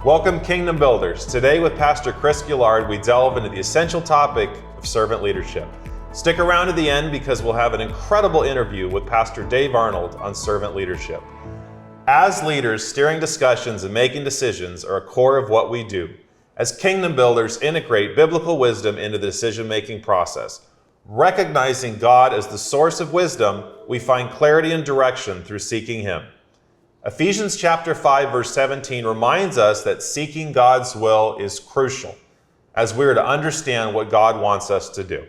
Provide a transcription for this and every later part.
Welcome, Kingdom Builders. Today with Pastor Chris Gillard, we delve into the essential topic of servant leadership. Stick around to the end because we'll have an incredible interview with Pastor Dave Arnold on servant leadership. As leaders, steering discussions and making decisions are a core of what we do. As Kingdom Builders, integrate biblical wisdom into the decision-making process. Recognizing God as the source of wisdom, we find clarity and direction through seeking Him. Ephesians chapter 5, verse 17 reminds us that seeking God's will is crucial as we are to understand what God wants us to do.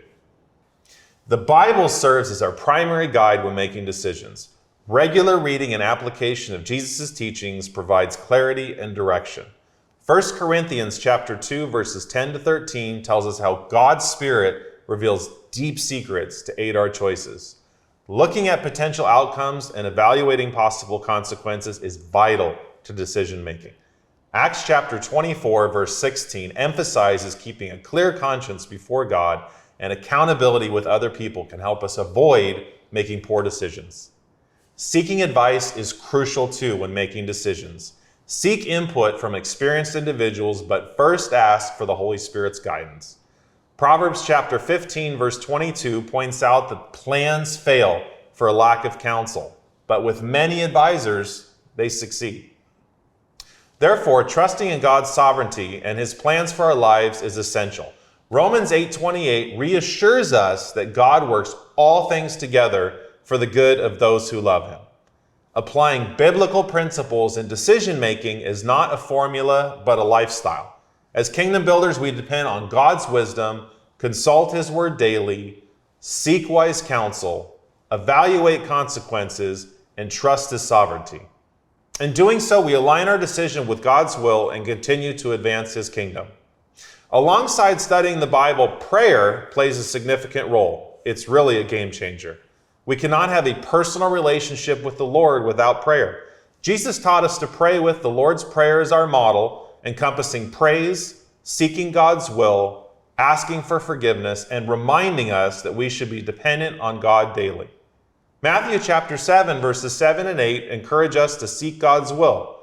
The Bible serves as our primary guide when making decisions. Regular reading and application of Jesus' teachings provides clarity and direction. 1 Corinthians chapter 2, verses 10 to 13 tells us how God's Spirit reveals deep secrets to aid our choices. Looking at potential outcomes and evaluating possible consequences is vital to decision making. Acts chapter 24, verse 16 emphasizes keeping a clear conscience before God, and accountability with other people can help us avoid making poor decisions. Seeking advice is crucial too when making decisions. Seek input from experienced individuals, but first ask for the Holy Spirit's guidance. Proverbs chapter 15, verse 22 points out that plans fail for a lack of counsel, but with many advisors, they succeed. Therefore, trusting in God's sovereignty and His plans for our lives is essential. Romans 8:28 reassures us that God works all things together for the good of those who love Him. Applying biblical principles in decision-making is not a formula, but a lifestyle. As Kingdom Builders, we depend on God's wisdom, consult His Word daily, seek wise counsel, evaluate consequences, and trust His sovereignty. In doing so, we align our decision with God's will and continue to advance His kingdom. Alongside studying the Bible, prayer plays a significant role. It's really a game changer. We cannot have a personal relationship with the Lord without prayer. Jesus taught us to pray with the Lord's Prayer as our model, encompassing praise, seeking God's will, asking for forgiveness, and reminding us that we should be dependent on God daily. Matthew chapter 7, verses 7 and 8 encourage us to seek God's will.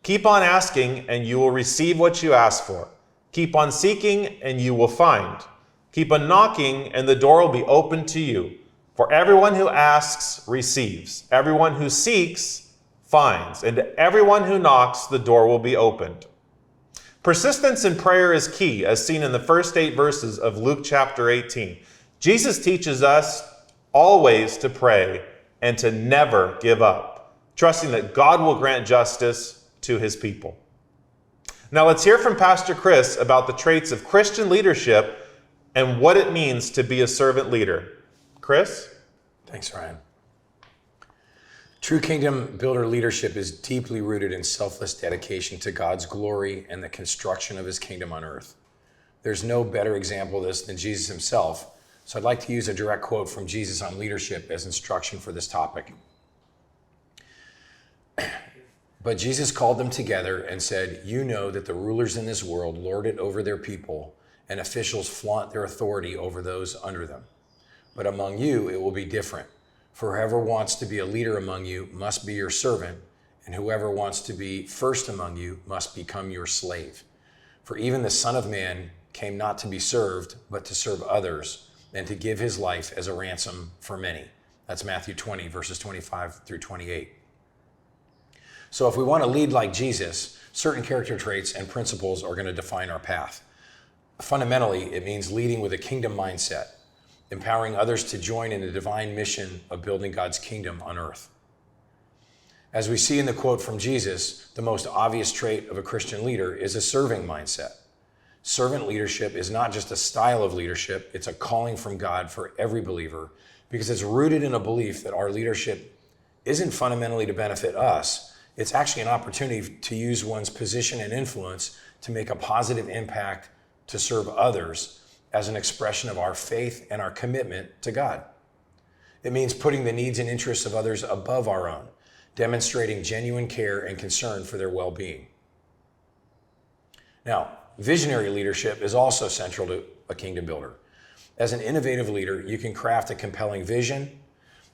Keep on asking, and you will receive what you ask for. Keep on seeking, and you will find. Keep on knocking, and the door will be opened to you. For everyone who asks receives. Everyone who seeks finds. And to everyone who knocks, the door will be opened. Persistence in prayer is key, as seen in the first 8 verses of Luke chapter 18. Jesus teaches us always to pray and to never give up, trusting that God will grant justice to His people. Now let's hear from Pastor Chris about the traits of Christian leadership and what it means to be a servant leader. Chris? Thanks, Ryan. True kingdom builder leadership is deeply rooted in selfless dedication to God's glory and the construction of His kingdom on earth. There's no better example of this than Jesus Himself, so I'd like to use a direct quote from Jesus on leadership as instruction for this topic. But Jesus called them together and said, "You know that the rulers in this world lord it over their people, and officials flaunt their authority over those under them. But among you it will be different. For whoever wants to be a leader among you must be your servant, and whoever wants to be first among you must become your slave. For even the Son of Man came not to be served, but to serve others, and to give His life as a ransom for many." That's Matthew 20, verses 25 through 28. So if we want to lead like Jesus, certain character traits and principles are going to define our path. Fundamentally, it means leading with a kingdom mindset, empowering others to join in the divine mission of building God's kingdom on earth. As we see in the quote from Jesus, the most obvious trait of a Christian leader is a serving mindset. Servant leadership is not just a style of leadership, it's a calling from God for every believer, because it's rooted in a belief that our leadership isn't fundamentally to benefit us. It's actually an opportunity to use one's position and influence to make a positive impact to serve others as an expression of our faith and our commitment to God. It means putting the needs and interests of others above our own, demonstrating genuine care and concern for their well-being. Now, visionary leadership is also central to a kingdom builder. As an innovative leader, you can craft a compelling vision,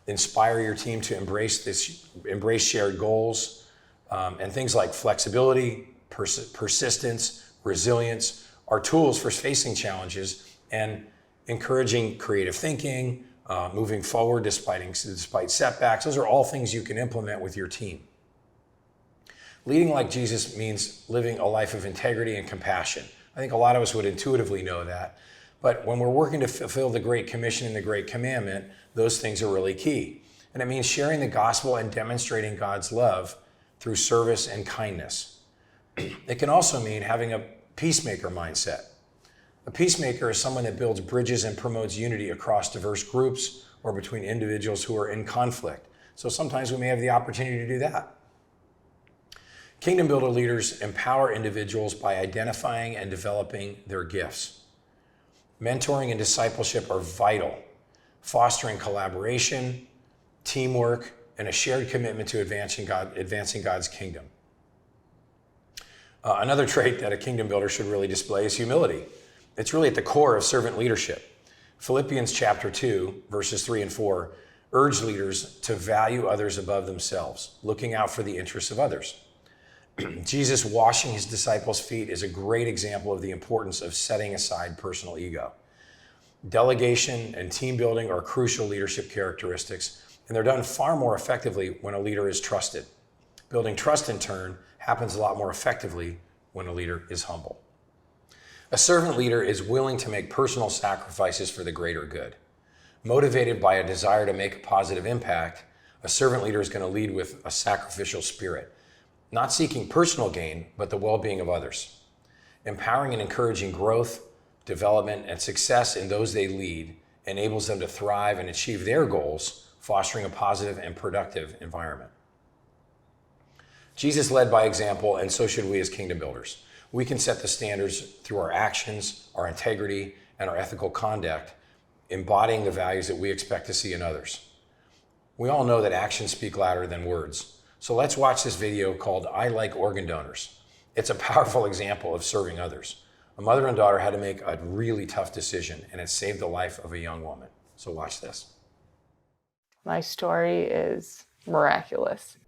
inspire your team to embrace shared goals, and things like flexibility, persistence, resilience are tools for facing challenges and encouraging creative thinking, moving forward despite setbacks. Those are all things you can implement with your team. Leading like Jesus means living a life of integrity and compassion. I think a lot of us would intuitively know that. But when we're working to fulfill the Great Commission and the Great Commandment, those things are really key. And it means sharing the gospel and demonstrating God's love through service and kindness. It can also mean having a peacemaker mindset. A peacemaker is someone that builds bridges and promotes unity across diverse groups or between individuals who are in conflict. So sometimes we may have the opportunity to do that. Kingdom Builder leaders empower individuals by identifying and developing their gifts. Mentoring and discipleship are vital, fostering collaboration, teamwork, and a shared commitment to advancing God's kingdom. Another trait that a kingdom builder should really display is humility. It's really at the core of servant leadership. Philippians chapter 2, verses 3 and 4, urge leaders to value others above themselves, looking out for the interests of others. Jesus washing his disciples' feet is a great example of the importance of setting aside personal ego. Delegation and team building are crucial leadership characteristics, and they're done far more effectively when a leader is trusted. Building trust, in turn, happens a lot more effectively when a leader is humble. A servant leader is willing to make personal sacrifices for the greater good. Motivated by a desire to make a positive impact, a servant leader is going to lead with a sacrificial spirit, not seeking personal gain, but the well-being of others. Empowering and encouraging growth, development, and success in those they lead enables them to thrive and achieve their goals, fostering a positive and productive environment. Jesus led by example, and so should we as kingdom builders. We can set the standards through our actions, our integrity, and our ethical conduct, embodying the values that we expect to see in others. We all know that actions speak louder than words. So let's watch this video called I Like Organ Donors. It's a powerful example of serving others. A mother and daughter had to make a really tough decision, and it saved the life of a young woman. So watch this. My story is miraculous.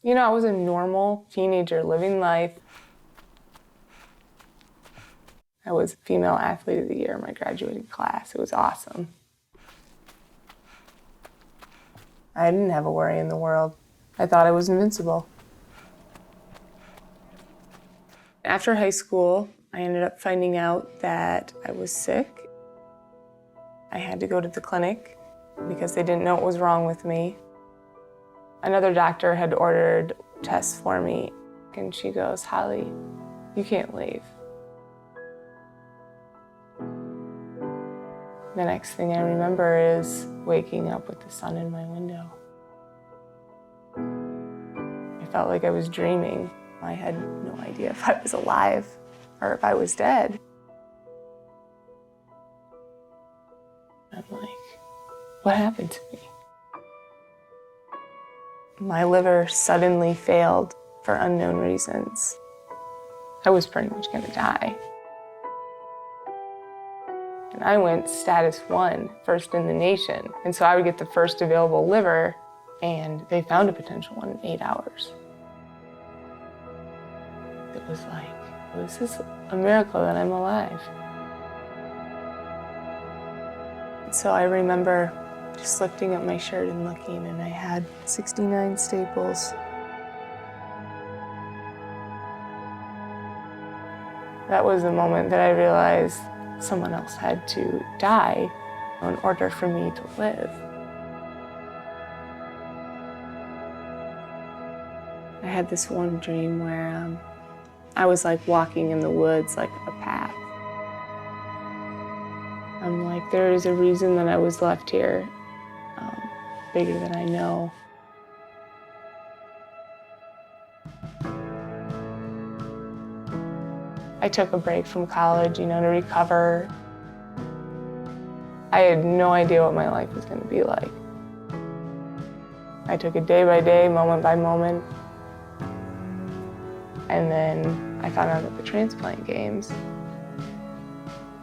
You know, I was a normal teenager living life. I was Female Athlete of the Year in my graduating class. It was awesome. I didn't have a worry in the world. I thought I was invincible. After high school, I ended up finding out that I was sick. I had to go to the clinic because they didn't know what was wrong with me. Another doctor had ordered tests for me, and she goes, "Holly, you can't leave." The next thing I remember is waking up with the sun in my window. I felt like I was dreaming. I had no idea if I was alive or if I was dead. I'm like, what happened to me? My liver suddenly failed for unknown reasons. I was pretty much gonna die. And I went status 1, first in the nation. And so I would get the first available liver, and they found a potential one in 8 hours. It was like, well, this is a miracle that I'm alive. So I remember just lifting up my shirt and looking, and I had 69 staples. That was the moment that I realized someone else had to die in order for me to live. I had this one dream where I was like walking in the woods, like a path. I'm like, there is a reason that I was left here, bigger than I know. I took a break from college, to recover. I had no idea what my life was going to be like. I took it day by day, moment by moment. And then I found out about the transplant games.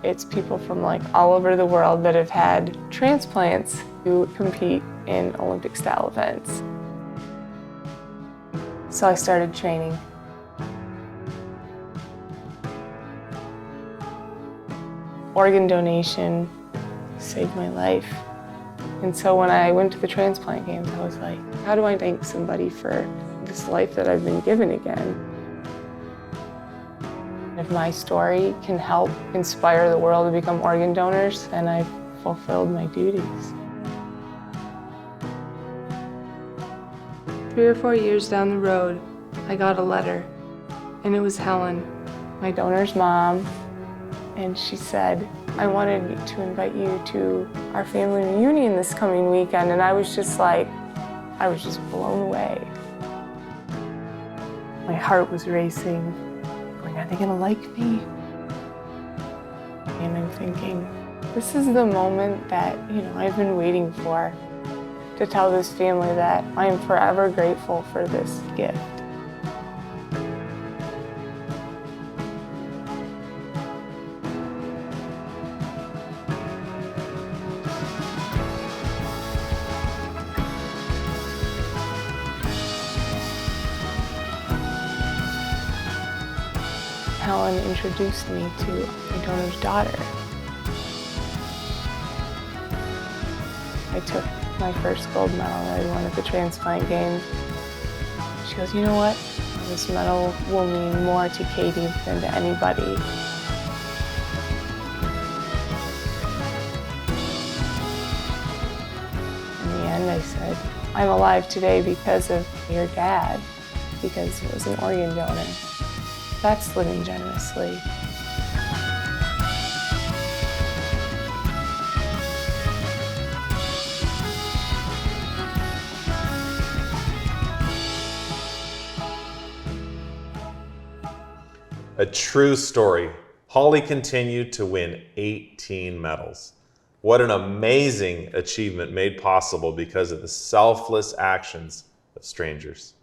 It's people from all over the world that have had transplants who compete in Olympic style events. So I started training. Organ donation saved my life. And so when I went to the transplant games, I was like, how do I thank somebody for this life that I've been given again? If my story can help inspire the world to become organ donors, then I've fulfilled my duties. 3 or 4 years down the road, I got a letter, and it was Helen, my donor's mom, and she said, I wanted to invite you to our family reunion this coming weekend, and I was just blown away. My heart was racing, going, are they gonna like me? And I'm thinking, this is the moment that, I've been waiting for, to tell this family that I am forever grateful for this gift. Helen introduced me to my donor's daughter. I took my first gold medal that I won at the transplant games. She goes, you know what? This medal will mean more to Katie than to anybody. In the end, I said, I'm alive today because of your dad, because he was an organ donor. That's living generously. A true story. Holly continued to win 18 medals. What an amazing achievement made possible because of the selfless actions of strangers,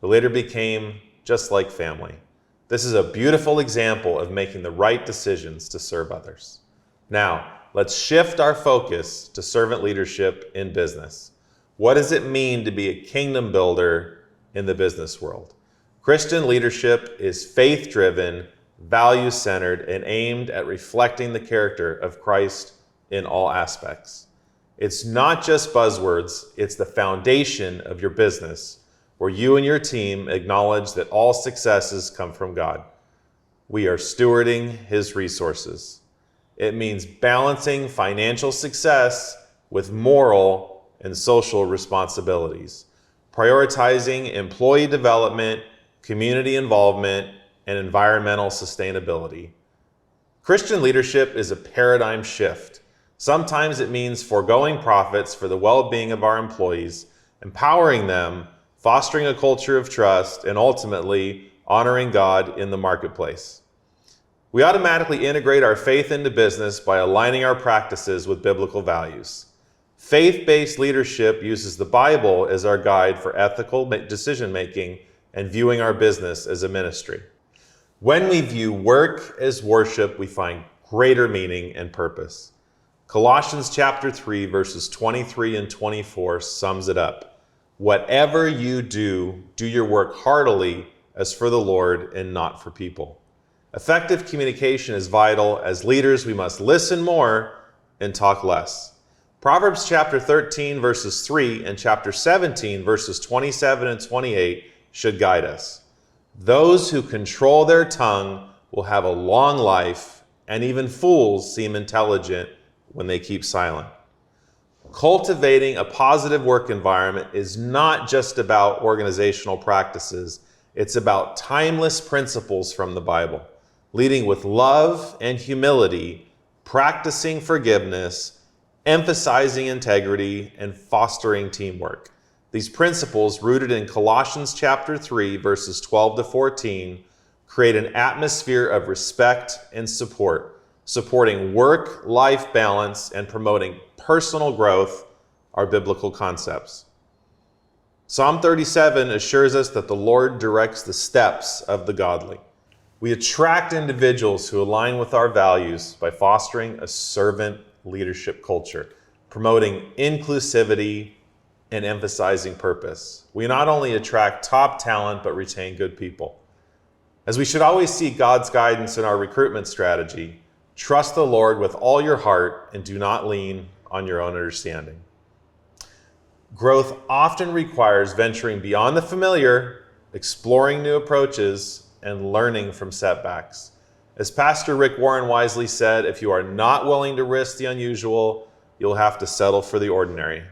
who later became just like family. This is a beautiful example of making the right decisions to serve others. Now, let's shift our focus to servant leadership in business. What does it mean to be a kingdom builder in the business world? Christian leadership is faith-driven, value-centered, and aimed at reflecting the character of Christ in all aspects. It's not just buzzwords, it's the foundation of your business, where you and your team acknowledge that all successes come from God. We are stewarding His resources. It means balancing financial success with moral and social responsibilities, prioritizing employee development, community involvement, and environmental sustainability. Christian leadership is a paradigm shift. Sometimes it means foregoing profits for the well-being of our employees, empowering them, fostering a culture of trust, and ultimately honoring God in the marketplace. We automatically integrate our faith into business by aligning our practices with biblical values. Faith-based leadership uses the Bible as our guide for ethical decision-making and viewing our business as a ministry. When we view work as worship, we find greater meaning and purpose. Colossians chapter 3, verses 23 and 24 sums it up. Whatever you do, do your work heartily as for the Lord and not for people. Effective communication is vital. As leaders, we must listen more and talk less. Proverbs chapter 13, verses 3 and chapter 17, verses 27 and 28 should guide us. Those who control their tongue will have a long life, and even fools seem intelligent when they keep silent. Cultivating a positive work environment is not just about organizational practices. It's about timeless principles from the Bible, leading with love and humility, practicing forgiveness, emphasizing integrity, and fostering teamwork. These principles, rooted in Colossians chapter 3, verses 12 to 14, create an atmosphere of respect and support, supporting work-life balance and promoting personal growth are biblical concepts. Psalm 37 assures us that the Lord directs the steps of the godly. We attract individuals who align with our values by fostering a servant leadership culture, promoting inclusivity, and emphasizing purpose. We not only attract top talent, but retain good people. As we should always seek God's guidance in our recruitment strategy, trust the Lord with all your heart and do not lean on your own understanding. Growth often requires venturing beyond the familiar, exploring new approaches, and learning from setbacks. As Pastor Rick Warren wisely said, if you are not willing to risk the unusual, you'll have to settle for the ordinary.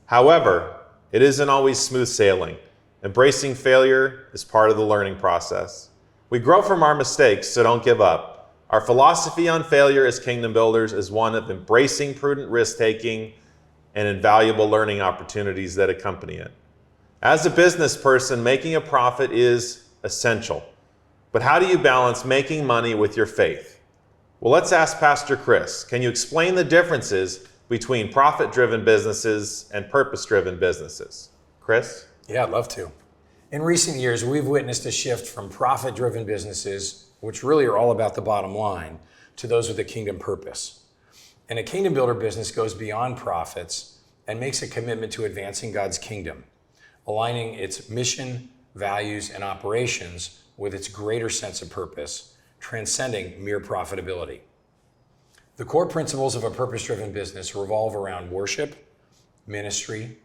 However, it isn't always smooth sailing. Embracing failure is part of the learning process. We grow from our mistakes, so don't give up. Our philosophy on failure as kingdom builders is one of embracing prudent risk-taking and invaluable learning opportunities that accompany it. As a business person, making a profit is essential. But how do you balance making money with your faith? Well, let's ask Pastor Chris. Can you explain the differences between profit-driven businesses and purpose-driven businesses? Chris? Yeah, I'd love to. In recent years, we've witnessed a shift from profit-driven businesses, which really are all about the bottom line, to those with a kingdom purpose. And a kingdom builder business goes beyond profits and makes a commitment to advancing God's kingdom, aligning its mission, values, and operations with its greater sense of purpose, transcending mere profitability. The core principles of a purpose-driven business revolve around worship, ministry,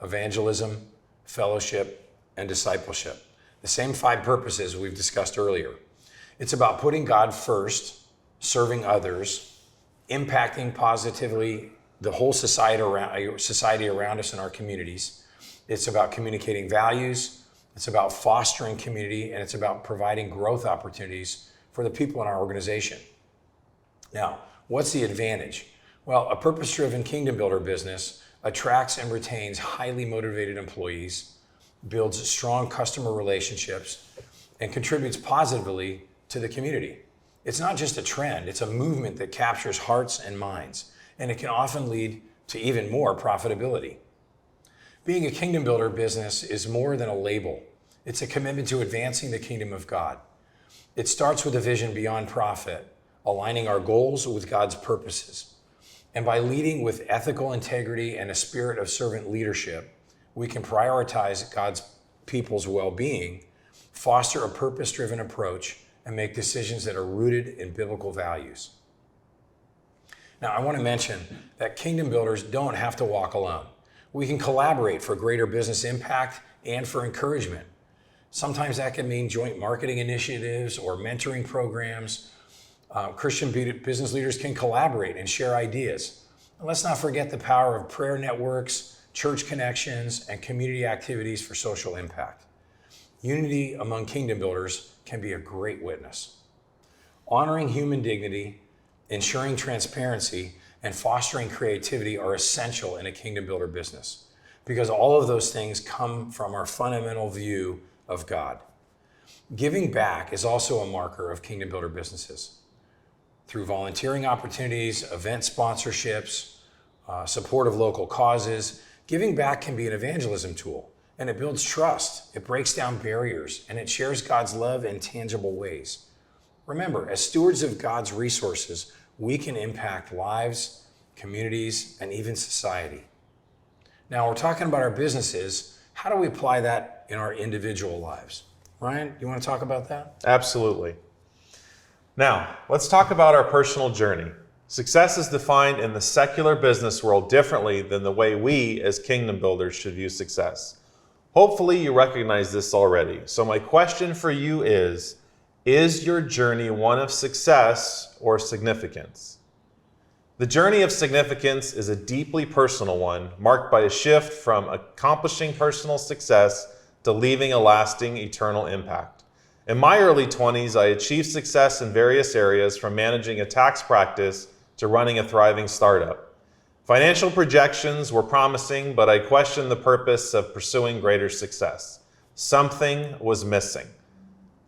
evangelism, fellowship, and discipleship. The same 5 purposes we've discussed earlier. It's about putting God first, serving others, impacting positively the whole society around us and our communities. It's about communicating values. It's about fostering community, and it's about providing growth opportunities for the people in our organization. Now, what's the advantage? Well, a purpose-driven kingdom builder business attracts and retains highly motivated employees, builds strong customer relationships, and contributes positively to the community. It's not just a trend, it's a movement that captures hearts and minds, and it can often lead to even more profitability. Being a kingdom builder business is more than a label. It's a commitment to advancing the kingdom of God. It starts with a vision beyond profit, aligning our goals with God's purposes. And by leading with ethical integrity and a spirit of servant leadership, we can prioritize God's people's well-being, foster a purpose-driven approach, and make decisions that are rooted in biblical values. Now, I want to mention that kingdom builders don't have to walk alone. We can collaborate for greater business impact and for encouragement. Sometimes that can mean joint marketing initiatives or mentoring programs. Christian business leaders can collaborate and share ideas. And let's not forget the power of prayer networks, church connections, and community activities for social impact. Unity among kingdom builders can be a great witness. Honoring human dignity, ensuring transparency, and fostering creativity are essential in a kingdom builder business because all of those things come from our fundamental view of God. Giving back is also a marker of kingdom builder businesses. Through volunteering opportunities, event sponsorships, support of local causes, giving back can be an evangelism tool, and it builds trust, it breaks down barriers, and it shares God's love in tangible ways. Remember, as stewards of God's resources, we can impact lives, communities, and even society. Now, we're talking about our businesses. How do we apply that in our individual lives? Ryan, you want to talk about that? Absolutely. Now, let's talk about our personal journey. Success is defined in the secular business world differently than the way we as kingdom builders should view success. Hopefully you recognize this already. So my question for you is your journey one of success or significance? The journey of significance is a deeply personal one, marked by a shift from accomplishing personal success to leaving a lasting, eternal impact. In my early 20s, I achieved success in various areas, from managing a tax practice to running a thriving startup. Financial projections were promising, but I questioned the purpose of pursuing greater success. Something was missing.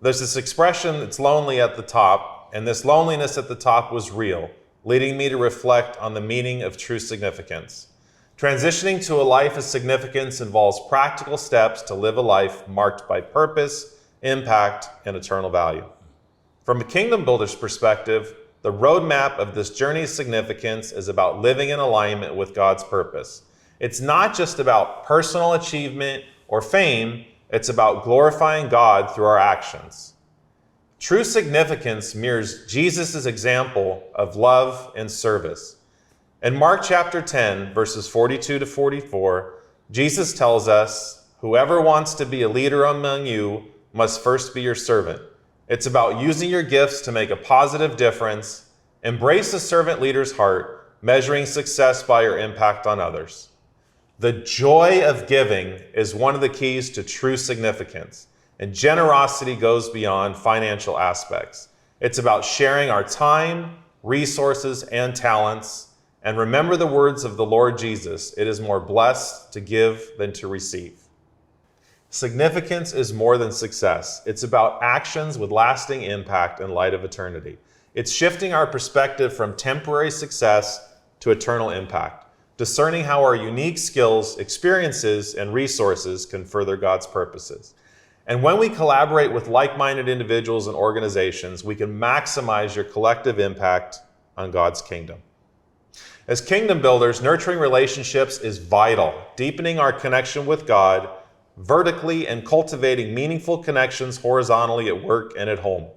There's this expression, it's lonely at the top, and this loneliness at the top was real, leading me to reflect on the meaning of true significance. Transitioning to a life of significance involves practical steps to live a life marked by purpose, impact, and eternal value. From a kingdom builder's perspective, the roadmap of this journey of significance is about living in alignment with God's purpose. It's not just about personal achievement or fame, it's about glorifying God through our actions. True significance mirrors Jesus' example of love and service. In Mark chapter 10, verses 42 to 44, Jesus tells us, "Whoever wants to be a leader among you must first be your servant." It's about using your gifts to make a positive difference. Embrace a servant leader's heart, measuring success by your impact on others. The joy of giving is one of the keys to true significance, and generosity goes beyond financial aspects. It's about sharing our time, resources, and talents. And remember the words of the Lord Jesus, "It is more blessed to give than to receive." Significance is more than success. It's about actions with lasting impact in light of eternity. It's shifting our perspective from temporary success to eternal impact, discerning how our unique skills, experiences, and resources can further God's purposes. And when we collaborate with like-minded individuals and organizations, we can maximize your collective impact on God's kingdom. As kingdom builders, nurturing relationships is vital, deepening our connection with God vertically and cultivating meaningful connections horizontally at work and at home.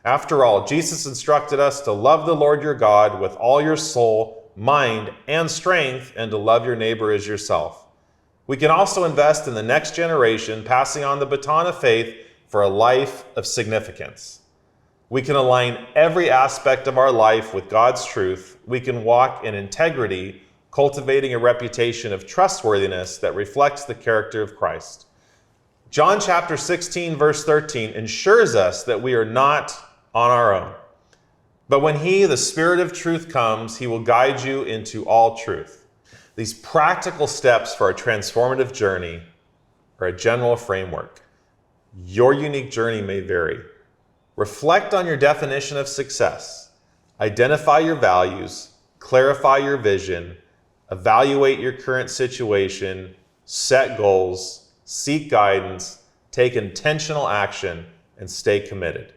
After all, Jesus instructed us to love the Lord your God with all your soul, mind, and strength, and to love your neighbor as yourself. We can also invest in the next generation, passing on the baton of faith for a life of significance. We can align every aspect of our life with God's truth. We can walk in integrity, cultivating a reputation of trustworthiness that reflects the character of Christ. John chapter 16, verse 13 ensures us that we are not on our own. But when He, the Spirit of truth, comes, He will guide you into all truth. These practical steps for a transformative journey are a general framework. Your unique journey may vary. Reflect on your definition of success. Identify your values, clarify your vision, evaluate your current situation, set goals, seek guidance, take intentional action, and stay committed.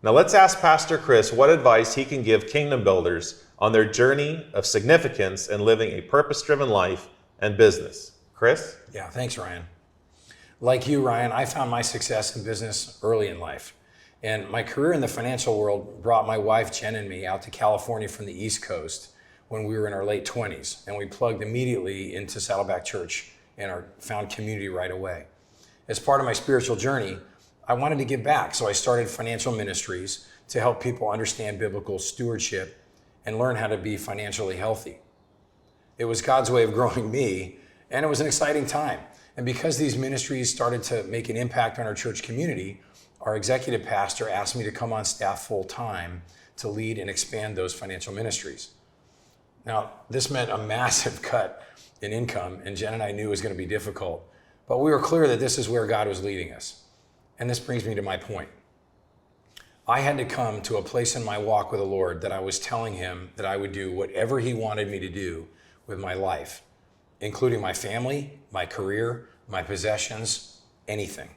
Now let's ask Pastor Chris what advice he can give kingdom builders on their journey of significance and living a purpose-driven life and business. Chris? Yeah, thanks, Ryan. Like you, Ryan, I found my success in business early in life. And my career in the financial world brought my wife, Jen, and me out to California from the East Coast when we were in our late 20s. And we plugged immediately into Saddleback Church and found community right away. As part of my spiritual journey, I wanted to give back. So I started financial ministries to help people understand biblical stewardship and learn how to be financially healthy. It was God's way of growing me, and it was an exciting time. And because these ministries started to make an impact on our church community, our executive pastor asked me to come on staff full time to lead and expand those financial ministries. Now, this meant a massive cut in income, and Jen and I knew it was going to be difficult, but we were clear that this is where God was leading us. And this brings me to my point. I had to come to a place in my walk with the Lord that I was telling Him that I would do whatever He wanted me to do with my life, including my family, my career, my possessions, anything.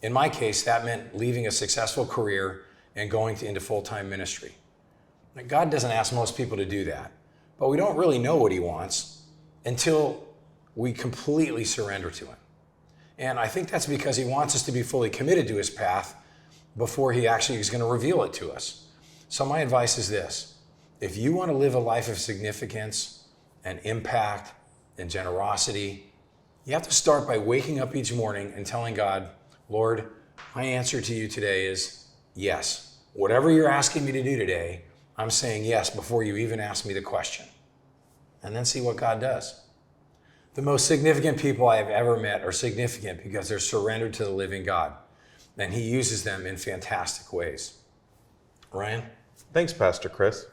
In my case, that meant leaving a successful career and going into full-time ministry. Now, God doesn't ask most people to do that, but we don't really know what He wants until we completely surrender to Him. And I think that's because He wants us to be fully committed to His path before He actually is going to reveal it to us. So my advice is this: if you want to live a life of significance and impact and generosity, you have to start by waking up each morning and telling God, Lord, my answer to you today is yes. Whatever you're asking me to do today, I'm saying yes before you even ask me the question. And then see what God does. The most significant people I have ever met are significant because they're surrendered to the living God. And He uses them in fantastic ways. Ryan? Thanks, Pastor Chris.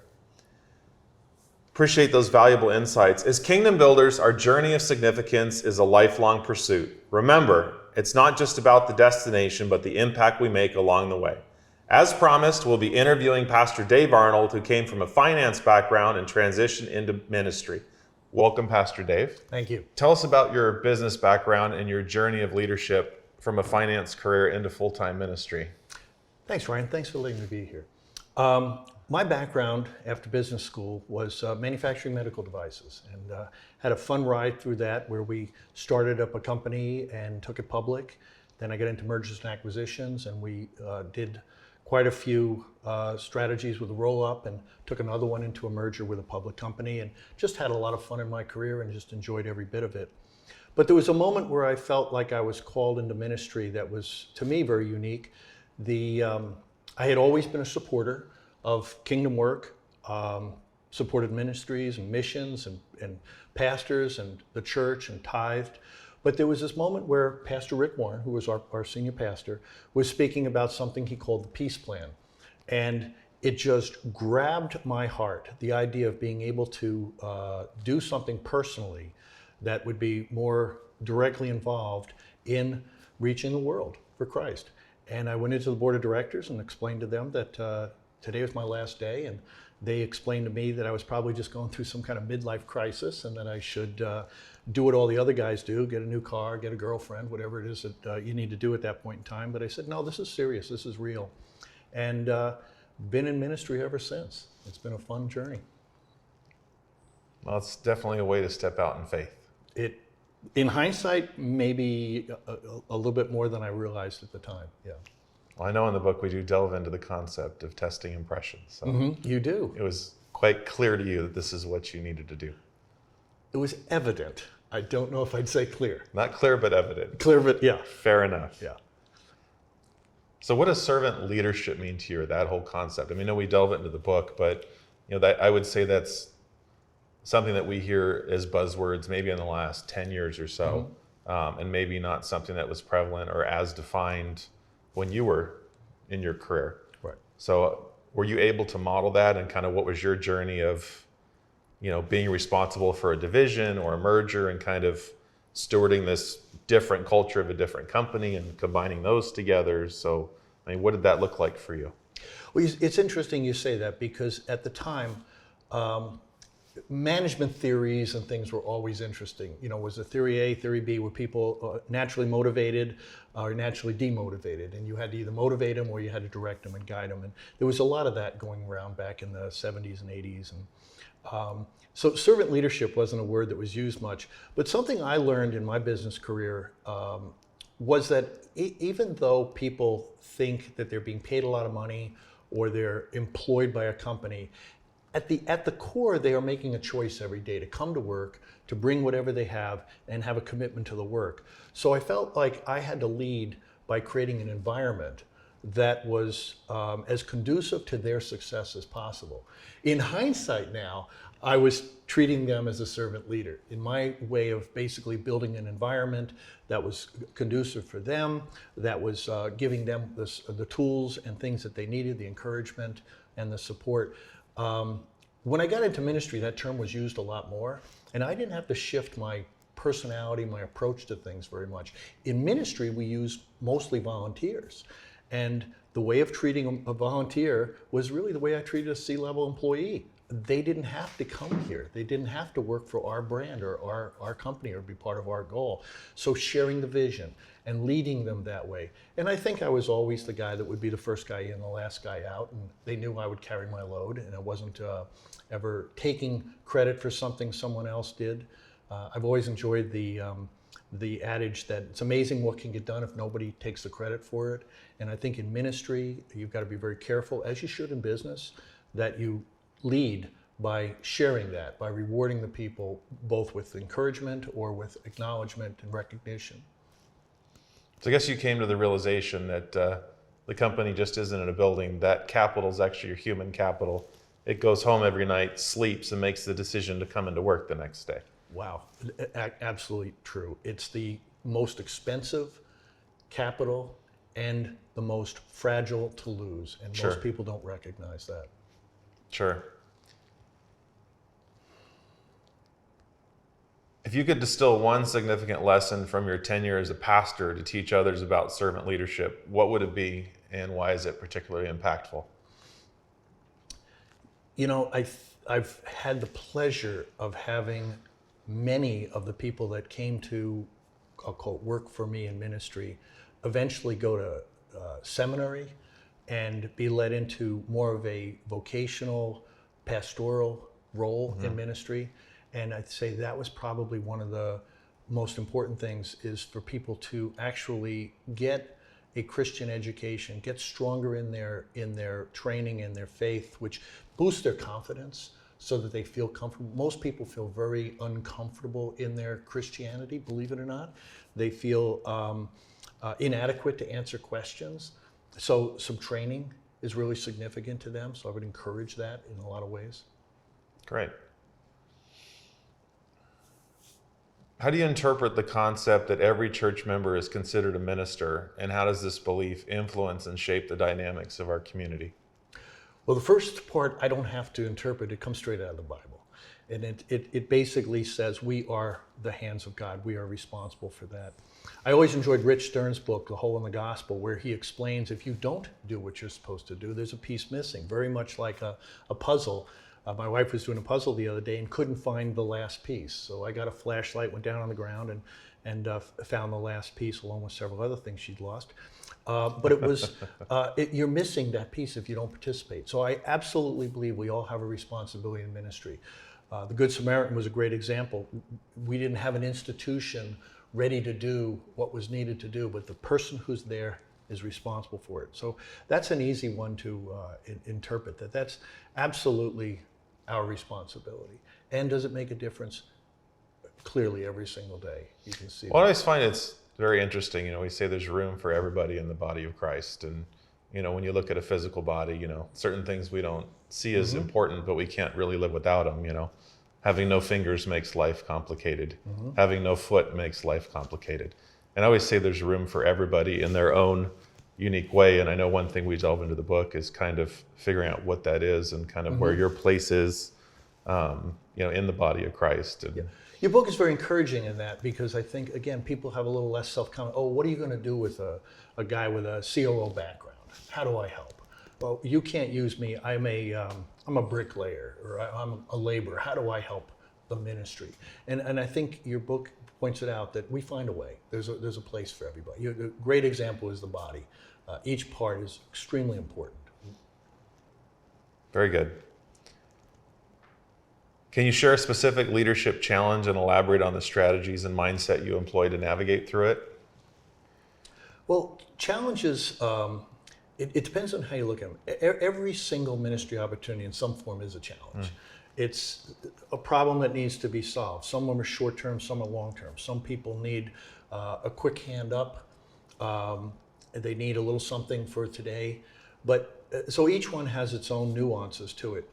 Appreciate those valuable insights. As kingdom builders, our journey of significance is a lifelong pursuit. Remember, it's not just about the destination, but the impact we make along the way. As promised, we'll be interviewing Pastor Dave Arnold, who came from a finance background and transitioned into ministry. Welcome, Pastor Dave. Thank you. Tell us about your business background and your journey of leadership from a finance career into full-time ministry. Thanks, Ryan. Thanks for letting me be here. My background after business school was manufacturing medical devices, and had a fun ride through that where we started up a company and took it public. Then I got into mergers and acquisitions, and we did quite a few strategies with a roll-up and took another one into a merger with a public company, and just had a lot of fun in my career and just enjoyed every bit of it. But there was a moment where I felt like I was called into ministry that was, to me, very unique. I had always been a supporter of kingdom work, supported ministries and missions and pastors and the church and tithed. But there was this moment where Pastor Rick Warren, who was our senior pastor, was speaking about something he called the peace plan. And it just grabbed my heart, the idea of being able to do something personally that would be more directly involved in reaching the world for Christ. And I went into the board of directors and explained to them that today was my last day, and they explained to me that I was probably just going through some kind of midlife crisis and that I should do what all the other guys do, get a new car, get a girlfriend, whatever it is that you need to do at that point in time. But I said, no, this is serious, this is real. And been in ministry ever since. It's been a fun journey. Well, it's definitely a way to step out in faith. In hindsight, maybe a little bit more than I realized at the time, yeah. Well, I know in the book we do delve into the concept of testing impressions. So You do. it was quite clear to you that this is what you needed to do. It was evident. I don't know if I'd say clear. Not clear, but evident. Clear, but yeah, Fair enough. yeah. So what does servant leadership mean to you, or that whole concept? I mean, I know we delve into the book, but that I would say that's something that we hear as buzzwords maybe in the last 10 years or so, and maybe not something that was prevalent or as defined when you were in your career. Right. So were you able to model that, and kind of what was your journey of, being responsible for a division or a merger and kind of stewarding this different culture of a different company and combining those together? So, I mean, what did that look like for you? Well, it's interesting you say that, because at the time, management theories and things were always interesting. Was the theory A, theory B, were people naturally motivated or naturally demotivated? And you had to either motivate them or you had to direct them and guide them. And there was a lot of that going around back in the 70s and 80s. And so servant leadership wasn't a word that was used much. But something I learned in my business career was that even though people think that they're being paid a lot of money or they're employed by a company, at the core, they are making a choice every day to come to work, to bring whatever they have, and have a commitment to the work. So I felt like I had to lead by creating an environment that was as conducive to their success as possible. In hindsight now, I was treating them as a servant leader in my way of basically building an environment that was conducive for them, that was giving them the tools and things that they needed, the encouragement and the support. When I got into ministry, that term was used a lot more, and I didn't have to shift my personality, my approach to things very much. In ministry, we used mostly volunteers, and the way of treating a volunteer was really the way I treated a C-level employee. They didn't have to come here. They didn't have to work for our brand or our company or be part of our goal. So sharing the vision and leading them that way. And I think I was always the guy that would be the first guy in, the last guy out, and they knew I would carry my load, and I wasn't ever taking credit for something someone else did. I've always enjoyed the adage that it's amazing what can get done if nobody takes the credit for it. And I think in ministry, you've got to be very careful, as you should in business, that you lead by sharing that, by rewarding the people both with encouragement or with acknowledgement and recognition. So I guess you came to the realization that the company just isn't in a building. That capital is actually your human capital. It goes home every night, sleeps, and makes the decision to come into work the next day. Wow, absolutely true. It's the most expensive capital and the most fragile to lose, and Sure. most people don't recognize that. Sure. If you could distill one significant lesson from your tenure as a pastor to teach others about servant leadership, what would it be, and why is it particularly impactful? I've had the pleasure of having many of the people that came to, I'll call it, work for me in ministry, eventually go to seminary and be led into more of a vocational, pastoral role in ministry. And I'd say that was probably one of the most important things, is for people to actually get a Christian education, get stronger in their training and their faith, which boosts their confidence so that they feel comfortable. Most people feel very uncomfortable in their Christianity, believe it or not. They feel inadequate to answer questions. So some training is really significant to them. So I would encourage that in a lot of ways. Great. How do you interpret the concept that every church member is considered a minister, and how does this belief influence and shape the dynamics of our community? Well, the first part I don't have to interpret. It comes straight out of the Bible. And it basically says we are the hands of God. We are responsible for that. I always enjoyed Rich Stern's book, The Hole in the Gospel, where he explains if you don't do what you're supposed to do, there's a piece missing, very much like a puzzle. My wife was doing a puzzle the other day and couldn't find the last piece. So I got a flashlight, went down on the ground, and found the last piece along with several other things she'd lost. But it was, you're missing that piece if you don't participate. So I absolutely believe we all have a responsibility in ministry. The Good Samaritan was a great example. We didn't have an institution ready to do what was needed to do, but the person who's there is responsible for it. So that's an easy one to interpret, that's absolutely our responsibility. And does it make a difference? Clearly, every single day you can see. Well, I always find it's very interesting. You know, we say there's room for everybody in the body of Christ, and you know, when you look at a physical body, you know, certain things we don't see as important, but we can't really live without them. You know, having no fingers makes life complicated. Having no foot makes life complicated. And I always say there's room for everybody in their own unique way. And I know one thing we delve into the book is kind of figuring out what that is and kind of where your place is, you know, in the body of Christ. And, Your book is very encouraging in that, because I think, again, people have a little less self-confidence. Oh, what are you going to do with a guy with a COO background? How do I help? Well, you can't use me. I'm a bricklayer, or I'm a laborer. How do I help the ministry? And I think your book points it out that we find a way. There's a place for everybody. A great example is the body. Each part is extremely important. Very good. Can you share a specific leadership challenge and elaborate on the strategies and mindset you employ to navigate through it? Well, challenges, it depends on how you look at them. Every single ministry opportunity in some form is a challenge. It's a problem that needs to be solved. Some of them are short-term, some are long-term. Some people need a quick hand up. They need a little something for today. But so each one has its own nuances to it.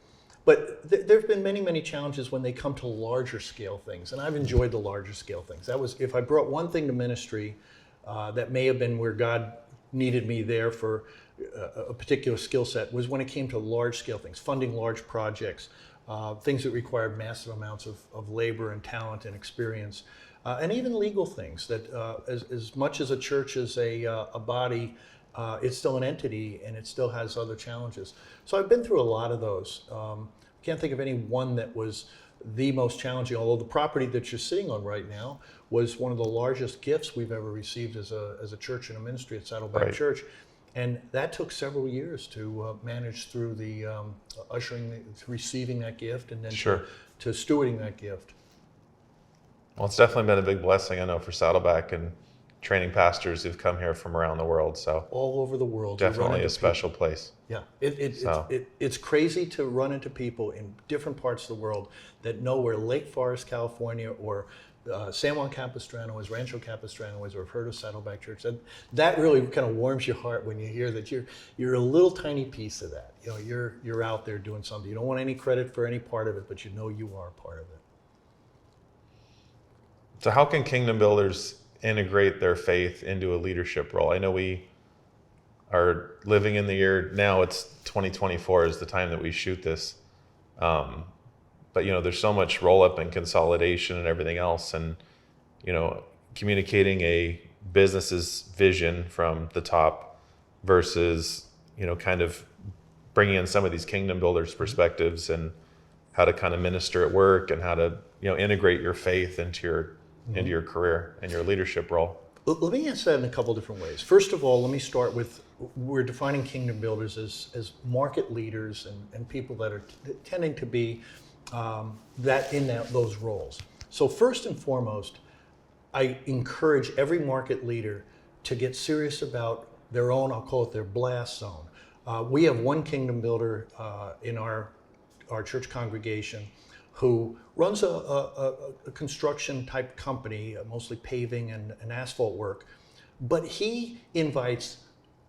But there have been many, many challenges when they come to larger scale things. And I've enjoyed the larger scale things. That was, if I brought one thing to ministry, that may have been where God needed me there for a particular skill set, was when it came to large scale things, funding large projects, things that required massive amounts of labor and talent and experience, and even legal things that as much as a church is a body, it's still an entity and it still has other challenges. So I've been through a lot of those. Can't think of any one that was the most challenging, although the property that you're sitting on right now was one of the largest gifts we've ever received as a church and a ministry at Saddleback Church. And that took several years to manage through the receiving that gift, and then to stewarding that gift. Well, it's definitely been a big blessing, I know, for Saddleback and training pastors who've come here from around the world. So all over the world. Definitely a special place. Yeah, it's crazy to run into people in different parts of the world that know where Lake Forest, California, or San Juan Capistrano is, Rancho Capistrano is, or have heard of Saddleback Church. That really kind of warms your heart when you hear that you're a little tiny piece of that. You know, you're out there doing something. You don't want any credit for any part of it, but you know you are a part of it. So how can kingdom builders integrate their faith into a leadership role? I know we are living in the year now, it's 2024 is the time that we shoot this. But you know, there's so much roll up and consolidation and everything else, and you know, communicating a business's vision from the top versus, you know, kind of bringing in some of these kingdom builders' perspectives and how to kind of minister at work and how to, you know, integrate your faith into your career and your leadership role. Let me answer that in a couple different ways. First of all, let me start with, we're defining kingdom builders as market leaders and people that are tending to be those roles. So first and foremost, I encourage every market leader to get serious about their own, I'll call it their blast zone. We have one kingdom builder in our church congregation who runs a construction type company, mostly paving and asphalt work. But he invites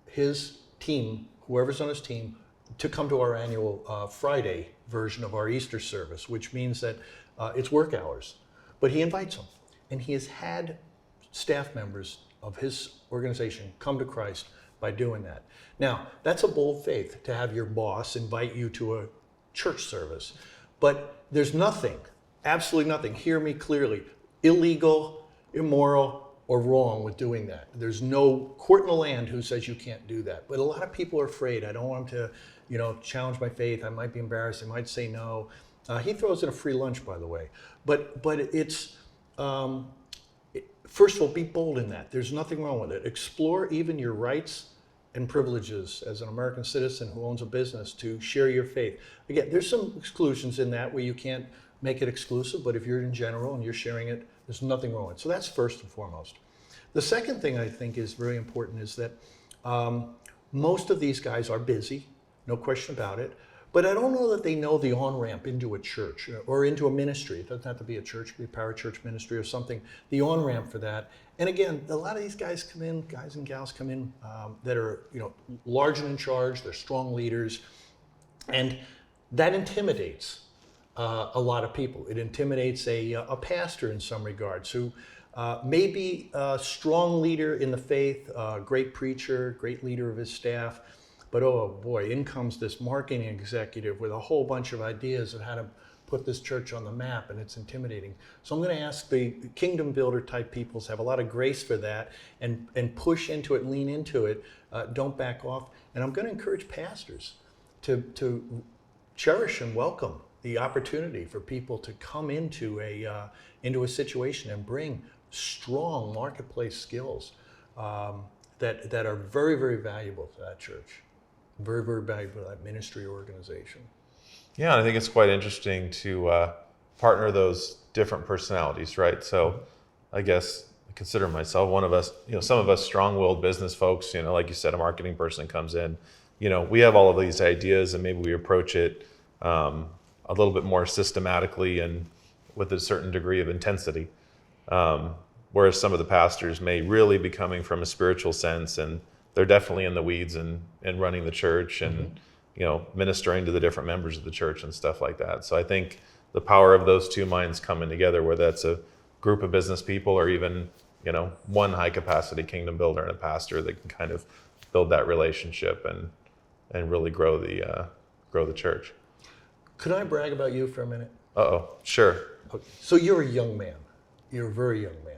his team, whoever's on his team, to come to our annual Friday version of our Easter service, which means that it's work hours. But he invites them. And he has had staff members of his organization come to Christ by doing that. Now, that's a bold faith to have your boss invite you to a church service. But there's nothing, absolutely nothing, hear me clearly, illegal, immoral, or wrong with doing that. There's no court in the land who says you can't do that. But a lot of people are afraid. I don't want them to, challenge my faith. I might be embarrassed. I might say no. He throws in a free lunch, by the way. But it's, first of all, be bold in that. There's nothing wrong with it. Explore even your rights and privileges as an American citizen who owns a business to share your faith. Again, there's some exclusions in that where you can't make it exclusive, but if you're in general and you're sharing it, there's nothing wrong with it. So that's first and foremost. The second thing I think is very important is that most of these guys are busy, no question about it, but I don't know that they know the on-ramp into a church or into a ministry. It doesn't have to be a church, it could be a parachurch ministry or something, the on-ramp for that. And again, a lot of these guys and gals come in that are large and in charge, they're strong leaders, and that intimidates a lot of people. It intimidates a pastor in some regards who may be a strong leader in the faith, great preacher, great leader of his staff, but oh boy, in comes this marketing executive with a whole bunch of ideas of how to put this church on the map, and it's intimidating. So I'm going to ask the kingdom builder type people to have a lot of grace for that and push into it, lean into it, don't back off. And I'm going to encourage pastors to cherish and welcome the opportunity for people to come into a situation and bring strong marketplace skills that are very, very valuable to that church, very, very valuable to that ministry or organization. Yeah, and I think it's quite interesting to partner those different personalities, right? So I guess I consider myself one of us, some of us strong-willed business folks, like you said, a marketing person comes in, we have all of these ideas and maybe we approach it a little bit more systematically and with a certain degree of intensity. Whereas some of the pastors may really be coming from a spiritual sense and they're definitely in the weeds and running the church and ministering to the different members of the church and stuff like that. So I think the power of those two minds coming together, whether that's a group of business people or even, one high capacity kingdom builder and a pastor that can kind of build that relationship and really grow the church. Could I brag about you for a minute? Uh-oh, sure. Okay. So you're a young man. You're a very young man.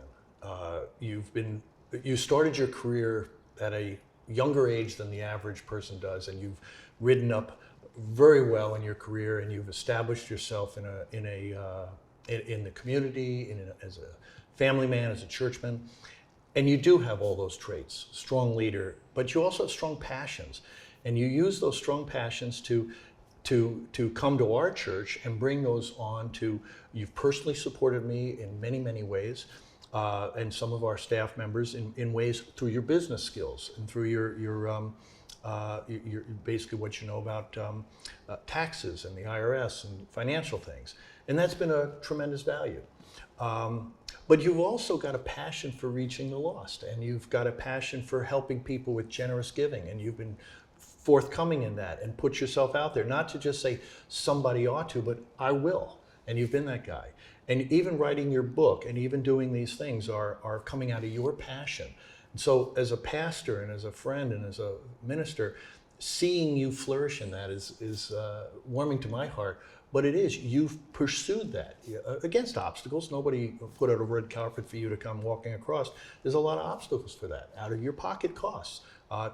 You started your career at a younger age than the average person does, and you've ridden up very well in your career, and you've established yourself in the community, as a family man, as a churchman, and you do have all those traits, strong leader, but you also have strong passions, and you use those strong passions to come to our church and bring those on to. You've personally supported me in many, many ways. And some of our staff members in ways through your business skills and through your basically what you know about taxes and the IRS and financial things. And that's been a tremendous value. But you've also got a passion for reaching the lost, and you've got a passion for helping people with generous giving, and you've been forthcoming in that and put yourself out there, not to just say somebody ought to, but I will. And you've been that guy. And even writing your book and even doing these things are coming out of your passion. And so as a pastor and as a friend and as a minister, seeing you flourish in that is warming to my heart. But it is, you've pursued that against obstacles. Nobody put out a red carpet for you to come walking across. There's a lot of obstacles for that, out of your pocket costs.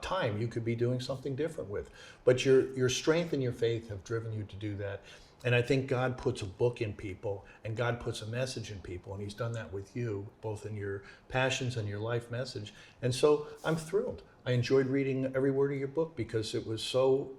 Time you could be doing something different with. But your strength and your faith have driven you to do that. And I think God puts a book in people, and God puts a message in people, and He's done that with you, both in your passions and your life message. And so I'm thrilled. I enjoyed reading every word of your book because it was so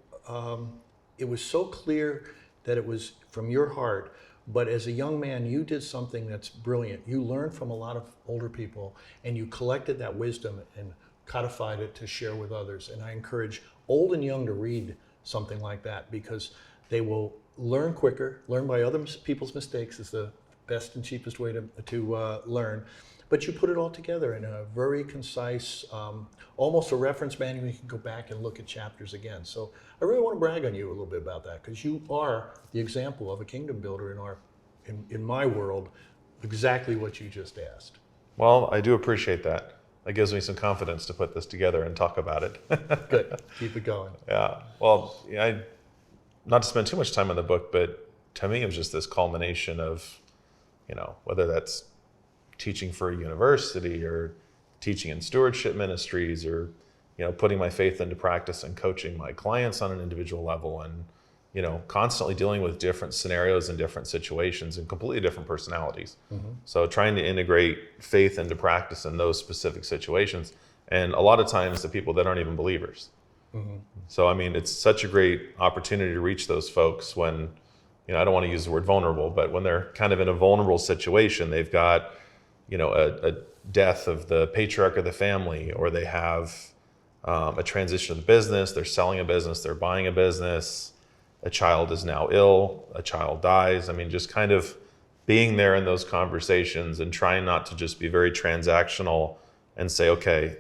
clear that it was from your heart. But as a young man, you did something that's brilliant. You learned from a lot of older people, and you collected that wisdom and codified it to share with others. And I encourage old and young to read something like that, because they will learn quicker. Learn by other people's mistakes is the best and cheapest way to learn. But you put it all together in a very concise, almost a reference manual. You can go back and look at chapters again. So I really want to brag on you a little bit about that, because you are the example of a kingdom builder in my world, exactly what you just asked. Well, I do appreciate that. That gives me some confidence to put this together and talk about it. Good. Keep it going. Yeah. Well, not to spend too much time on the book, but to me, it was just this culmination of, whether that's teaching for a university or teaching in stewardship ministries, or, putting my faith into practice and coaching my clients on an individual level, and, constantly dealing with different scenarios and different situations and completely different personalities. Mm-hmm. So trying to integrate faith into practice in those specific situations. And a lot of times the people that aren't even believers. Mm-hmm. So, it's such a great opportunity to reach those folks when, I don't want to use the word vulnerable, but when they're kind of in a vulnerable situation. They've got, a death of the patriarch of the family, or they have a transition of the business, they're selling a business, they're buying a business, a child is now ill, a child dies. Just kind of being there in those conversations and trying not to just be very transactional and say, okay,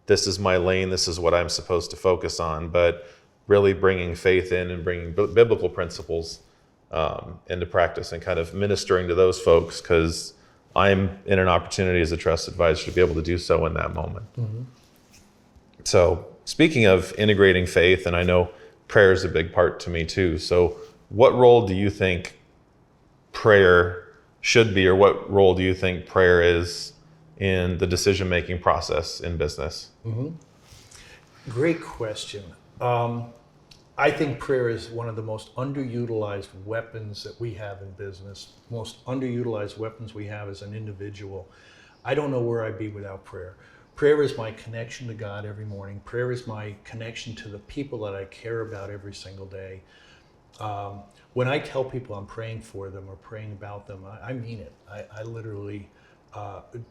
this is my lane, this is what I'm supposed to focus on, but really bringing faith in and bringing biblical principles into practice and kind of ministering to those folks, because I'm in an opportunity as a trust advisor to be able to do so in that moment. Mm-hmm. So speaking of integrating faith, and I know prayer is a big part to me too. So what role do you think prayer should be, or what role do you think prayer is in the decision-making process in business? Mm-hmm. Great question. I think prayer is one of the most underutilized weapons that we have in business, most underutilized weapons we have as an individual. I don't know where I'd be without prayer. Prayer is my connection to God every morning. Prayer is my connection to the people that I care about every single day. When I tell people I'm praying for them or praying about them, I mean it. I literally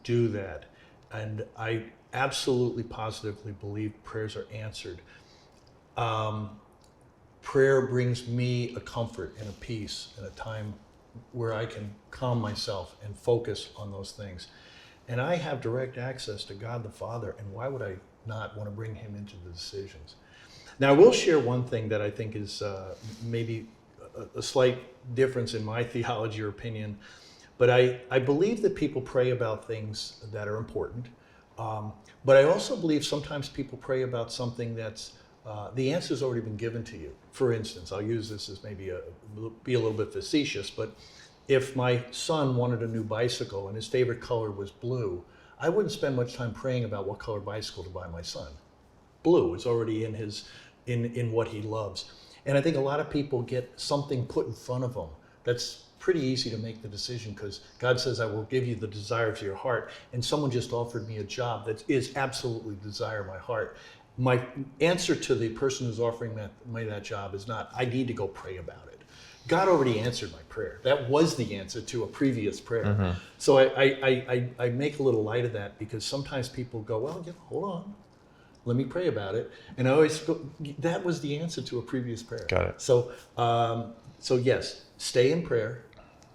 do that. And I absolutely positively believe prayers are answered. Prayer brings me a comfort and a peace and a time where I can calm myself and focus on those things. And I have direct access to God the Father, and why would I not want to bring Him into the decisions? Now, I will share one thing that I think is maybe a slight difference in my theology or opinion, but I believe that people pray about things that are important, but I also believe sometimes people pray about something that's the answer's already been given to you. For instance, I'll use this as maybe be a little bit facetious, but if my son wanted a new bicycle and his favorite color was blue, I wouldn't spend much time praying about what color bicycle to buy my son. Blue is already in what he loves. And I think a lot of people get something put in front of them that's pretty easy to make the decision, because God says, I will give you the desire of your heart. And someone just offered me a job that is absolutely the desire of my heart. My answer to the person who's offering me that job is not, I need to go pray about it. God already answered my prayer. That was the answer to a previous prayer. Mm-hmm. So I make a little light of that, because sometimes people go, well, hold on, let me pray about it. And I always go, that was the answer to a previous prayer. Got it. So yes, stay in prayer,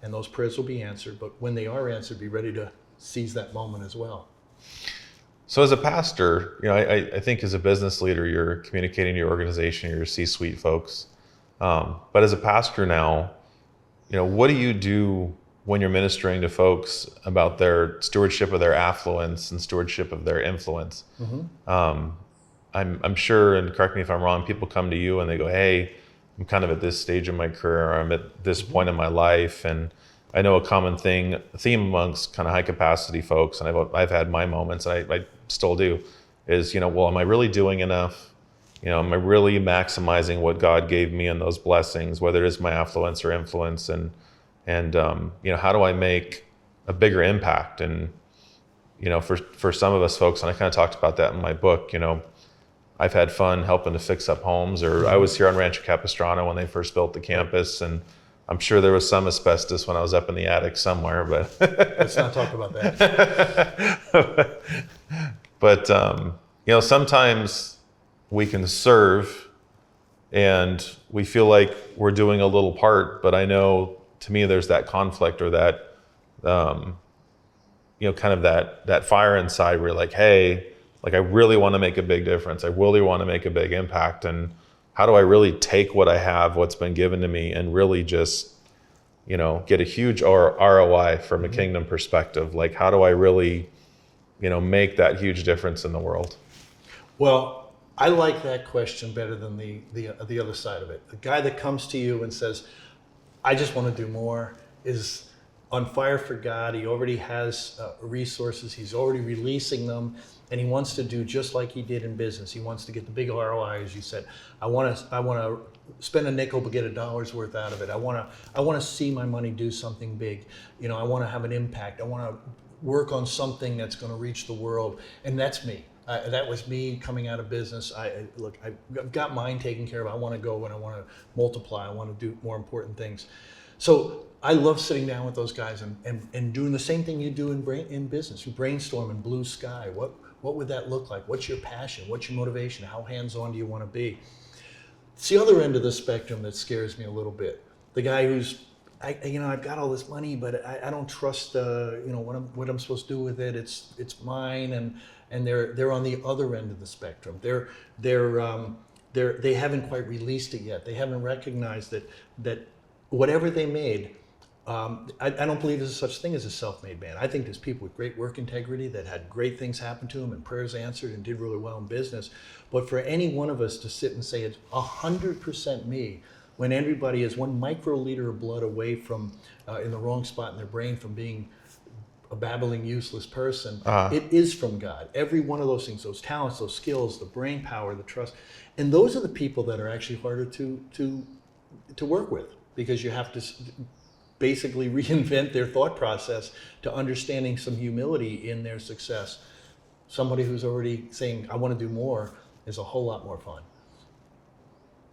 and those prayers will be answered. But when they are answered, be ready to seize that moment as well. So as a pastor, I think as a business leader, you're communicating to your organization, your C-suite folks. But as a pastor now, what do you do when you're ministering to folks about their stewardship of their affluence and stewardship of their influence? Mm-hmm. I'm sure, and correct me if I'm wrong, people come to you and they go, hey, I'm kind of at this stage in my career, or I'm at this point in my life, and I know a common theme amongst kind of high capacity folks, and I've had my moments, and I still do, is, well, am I really doing enough? Am I really maximizing what God gave me and those blessings, whether it is my affluence or influence, and how do I make a bigger impact? And for some of us folks, and I kind of talked about that in my book, I've had fun helping to fix up homes, or I was here on Rancho Capistrano when they first built the campus, and I'm sure there was some asbestos when I was up in the attic somewhere, but Let's not talk about that. but sometimes we can serve and we feel like we're doing a little part, but I know, to me, there's that conflict, or that kind of that fire inside where you're like, hey, like I really want to make a big difference. I really want to make a big impact. And how do I really take what I have, what's been given to me, and really just, get a huge ROI from a kingdom perspective? Like, how do I really, make that huge difference in the world? Well, I like that question better than the other side of it. The guy that comes to you and says, I just want to do more, is on fire for God. He already has resources. He's already releasing them, and he wants to do just like he did in business. He wants to get the big ROI, as you said. I want to spend a nickel but get $1 worth out of it. I want to see my money do something big. I want to have an impact. I want to work on something that's going to reach the world, and that's me. That was me coming out of business. I've got mine taken care of. I want to go and I want to multiply. I want to do more important things. So I love sitting down with those guys and doing the same thing you do in business. You brainstorm in blue sky. What would that look like? What's your passion? What's your motivation? How hands-on do you want to be? It's the other end of the spectrum that scares me a little bit. The guy who's, I've got all this money, but I don't trust, what I'm supposed to do with it. It's mine, and they're on the other end of the spectrum. They haven't quite released it yet. They haven't recognized that whatever they made, I don't believe there's such thing as a self-made man. I think there's people with great work integrity that had great things happen to them and prayers answered and did really well in business. But for any one of us to sit and say it's 100% me, when everybody is 1 microliter of blood away from, in the wrong spot in their brain, from being a babbling, useless person, it is from God. Every one of those things, those talents, those skills, the brain power, the trust, and those are the people that are actually harder to work with, because you have to basically reinvent their thought process to understanding some humility in their success. Somebody who's already saying, I want to do more, is a whole lot more fun.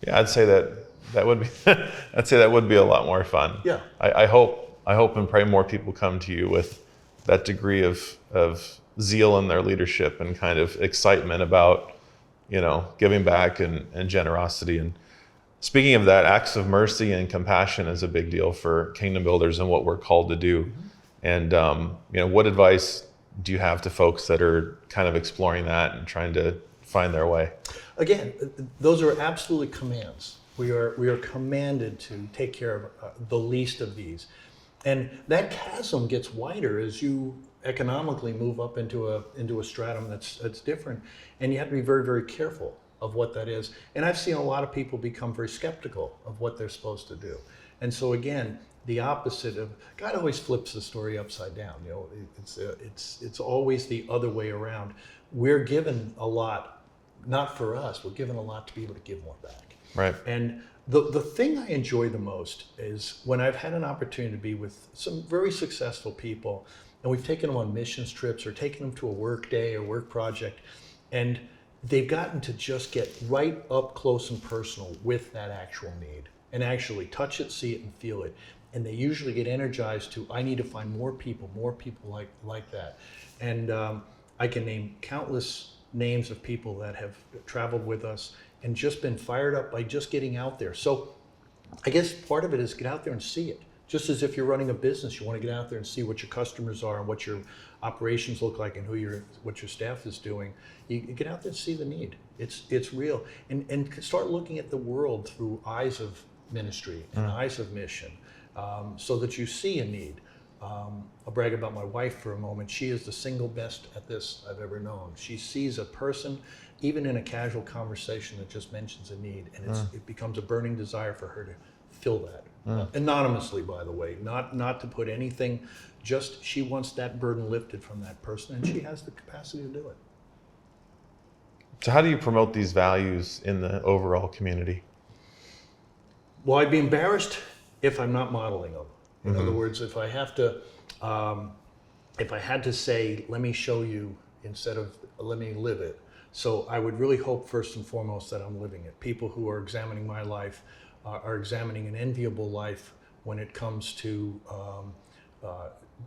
Yeah, I'd say that would be that would be a lot more fun. Yeah. I hope and pray more people come to you with that degree of zeal in their leadership and kind of excitement about, giving back and generosity. And speaking of that, acts of mercy and compassion is a big deal for Kingdom Builders and what we're called to do. And what advice do you have to folks that are kind of exploring that and trying to find their way? Again, those are absolutely commands. We are commanded to take care of the least of these. And that chasm gets wider as you economically move up into a stratum that's different. And you have to be very, very careful of what that is. And I've seen a lot of people become very skeptical of what they're supposed to do. And so again, the opposite of God always flips the story upside down. It's always the other way around. We're given a lot, not for us. We're given a lot to be able to give more back. Right. And the thing I enjoy the most is when I've had an opportunity to be with some very successful people, and we've taken them on missions trips or taken them to a work day or work project, and they've gotten to just get right up close and personal with that actual need and actually touch it, see it, and feel it. And they usually get energized to, I need to find more people like that. And I can name countless names of people that have traveled with us and just been fired up by just getting out there. So I guess part of it is get out there and see it. Just as if you're running a business, you want to get out there and see what your customers are and what your operations look like and what your staff is doing. You get out there and see the need. It's real. And start looking at the world through eyes of ministry and eyes of mission, so that you see a need. I'll brag about my wife for a moment. She is the single best at this I've ever known. She sees a person, even in a casual conversation, that just mentions a need, and it becomes a burning desire for her to fill that. Anonymously, by the way, not to put anything, just she wants that burden lifted from that person, and she has the capacity to do it. So how do you promote these values in the overall community? Well, I'd be embarrassed if I'm not modeling them. In other words, if I have to, if I had to say, let me show you instead of let me live it. So I would really hope first and foremost that I'm living it. People who are examining my life are examining an enviable life when it comes to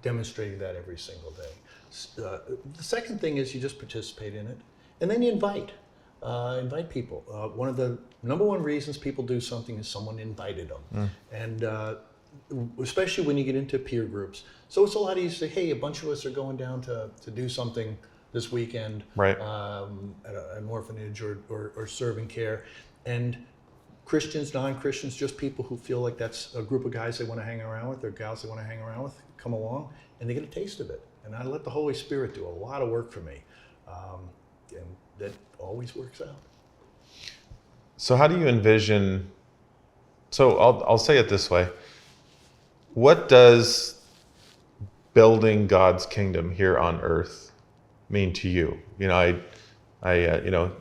demonstrating that every single day. The second thing is you just participate in it, and then you invite people. One of the number one reasons people do something is someone invited them, and especially when you get into peer groups. So it's a lot easier to say, hey, a bunch of us are going down to do something this weekend, Right. At an orphanage or serving care, and Christians, non-Christians, just people who feel like that's a group of guys they want to hang around with or gals they want to hang around with, come along and they get a taste of it. And I let the Holy Spirit do a lot of work for me, and that always works out. So how do you envision, so I'll say it this way. What does building God's kingdom here on earth mean to you? You know,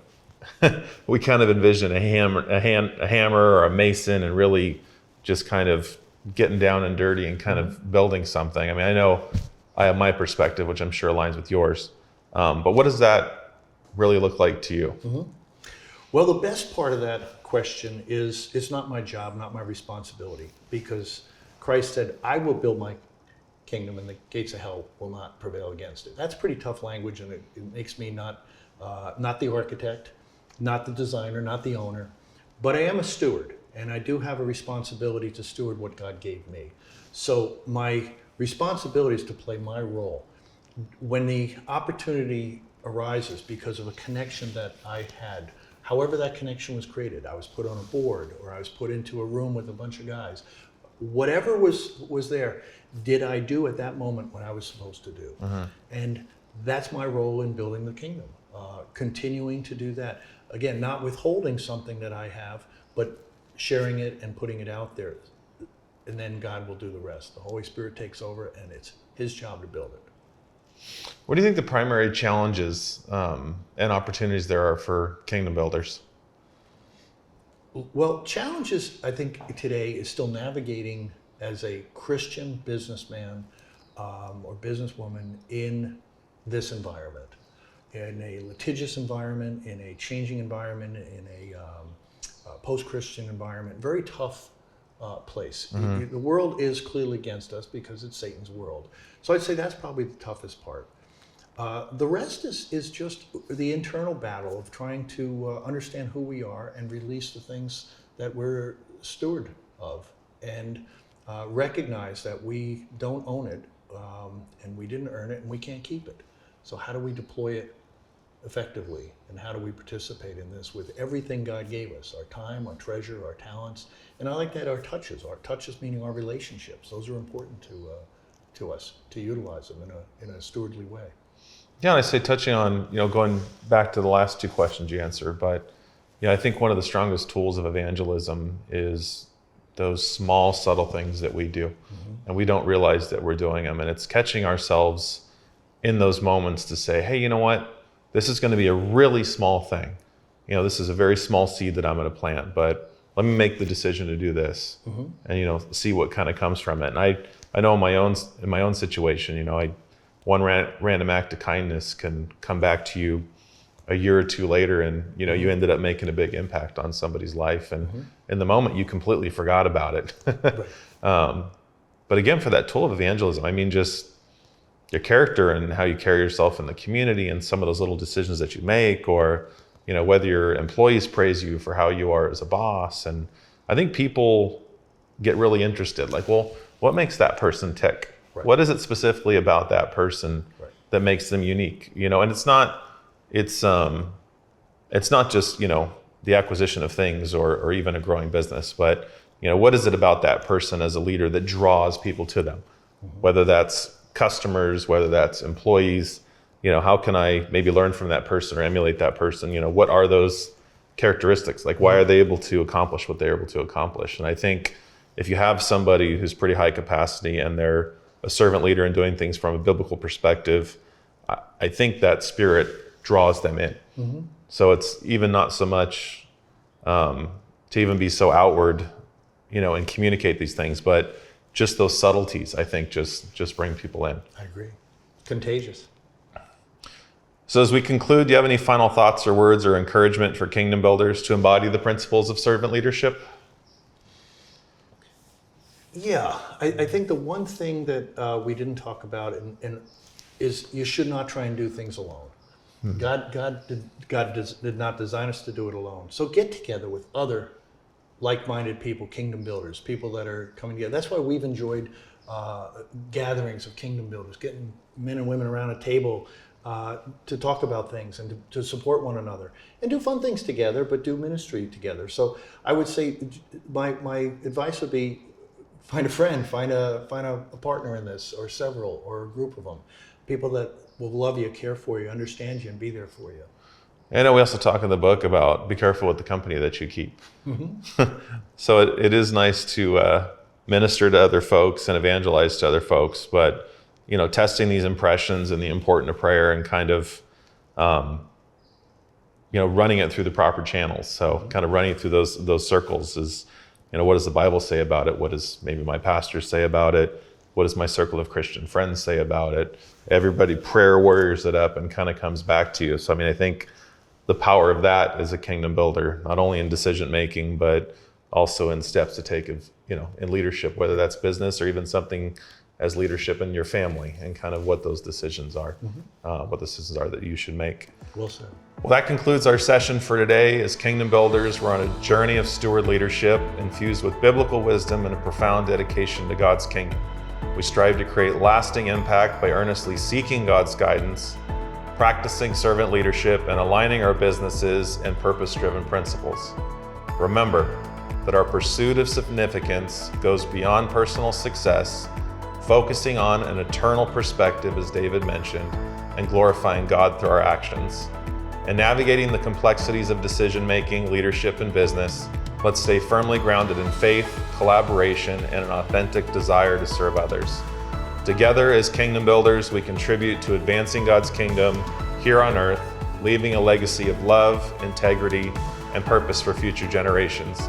we kind of envision a hammer or a mason and really just kind of getting down and dirty and kind of building something. I mean, I know I have my perspective, which I'm sure aligns with yours. But what does that really look like to you? Well, the best part of that question is it's not my job, not my responsibility, because Christ said, I will build my kingdom and the gates of hell will not prevail against it. That's pretty tough language, and it makes me not the architect, not the designer, not the owner, but I am a steward, and I do have a responsibility to steward what God gave me. So my responsibility is to play my role. When the opportunity arises because of a connection that I had, however that connection was created, I was put on a board or I was put into a room with a bunch of guys, whatever was there, did I do at that moment what I was supposed to do? And that's my role in building the kingdom, continuing to do that. Again, not withholding something that I have, but sharing it and putting it out there. And then God will do the rest. The Holy Spirit takes over, and it's His job to build it. What do you think the primary challenges and opportunities there are for kingdom builders? Well, challenges, I think, today is still navigating as a Christian businessman or businesswoman in this environment, in a litigious environment, in a changing environment, in a post-Christian environment, very tough place. The world is clearly against us because it's Satan's world. So I'd say that's probably the toughest part. The rest is just the internal battle of trying to understand who we are and release the things that we're steward of, and recognize that we don't own it, and we didn't earn it, and we can't keep it. So how do we deploy it effectively, and how do we participate in this with everything God gave us, our time, our treasure, our talents, and I like that our touches meaning our relationships. Those are important to us, to utilize them in a stewardly way. Yeah, and I say touching on, going back to the last two questions you answered, but I think one of the strongest tools of evangelism is those small, subtle things that we do, and we don't realize that we're doing them. And it's catching ourselves in those moments to say, hey, you know what? This is going to be a really small thing. This is a very small seed that I'm going to plant, but let me make the decision to do this, and see what kind of comes from it. And I know in my own situation, one random act of kindness can come back to you a year or two later, and you ended up making a big impact on somebody's life, and in the moment you completely forgot about it. Right. But again, for that tool of evangelism, I mean, just your character and how you carry yourself in the community, and some of those little decisions that you make, or whether your employees praise you for how you are as a boss. And I think people get really interested, like, well, what makes that person tick? Right. What is it specifically about that person that makes them unique? And it's not just, the acquisition of things or even a growing business, but, what is it about that person as a leader that draws people to them? Whether that's customers, whether that's employees, how can I maybe learn from that person or emulate that person? What are those characteristics? Like, why are they able to accomplish what they're able to accomplish? And I think if you have somebody who's pretty high capacity and they're a servant leader and doing things from a biblical perspective, I think that spirit draws them in. So it's even not so much to even be so outward, and communicate these things, but just those subtleties, I think, just bring people in. I agree. Contagious. So as we conclude, do you have any final thoughts or words or encouragement for kingdom builders to embody the principles of servant leadership? Yeah, I think the one thing that we didn't talk about and is you should not try and do things alone. God did not design us to do it alone. So get together with other like-minded people, kingdom builders, people that are coming together. That's why we've enjoyed gatherings of kingdom builders, getting men and women around a table to talk about things and to support one another and do fun things together, but do ministry together. So I would say my advice would be find a friend, find a partner in this, or several, or a group of them, people that will love you, care for you, understand you, and be there for you. I know we also talk in the book about be careful with the company that you keep. So it is nice to minister to other folks and evangelize to other folks, but testing these impressions and the importance of prayer and kind of running it through the proper channels. So kind of running through those circles is, what does the Bible say about it? What does maybe my pastor say about it? What does my circle of Christian friends say about it? Everybody prayer warriors it up and kind of comes back to you. So I think the power of that as a kingdom builder, not only in decision making, but also in steps to take in leadership, whether that's business or even something as leadership in your family, and kind of what those decisions are, what decisions are that you should make. Well said. Well, that concludes our session for today. As kingdom builders, we're on a journey of steward leadership infused with biblical wisdom and a profound dedication to God's kingdom. We strive to create lasting impact by earnestly seeking God's guidance, practicing servant leadership, and aligning our businesses and purpose-driven principles. Remember that our pursuit of significance goes beyond personal success, focusing on an eternal perspective, as David mentioned, and glorifying God through our actions. And navigating the complexities of decision-making, leadership, and business, let's stay firmly grounded in faith, collaboration, and an authentic desire to serve others. Together as kingdom builders, we contribute to advancing God's kingdom here on earth, leaving a legacy of love, integrity, and purpose for future generations.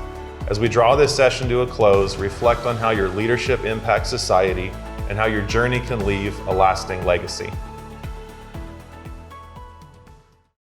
As we draw this session to a close, reflect on how your leadership impacts society and how your journey can leave a lasting legacy.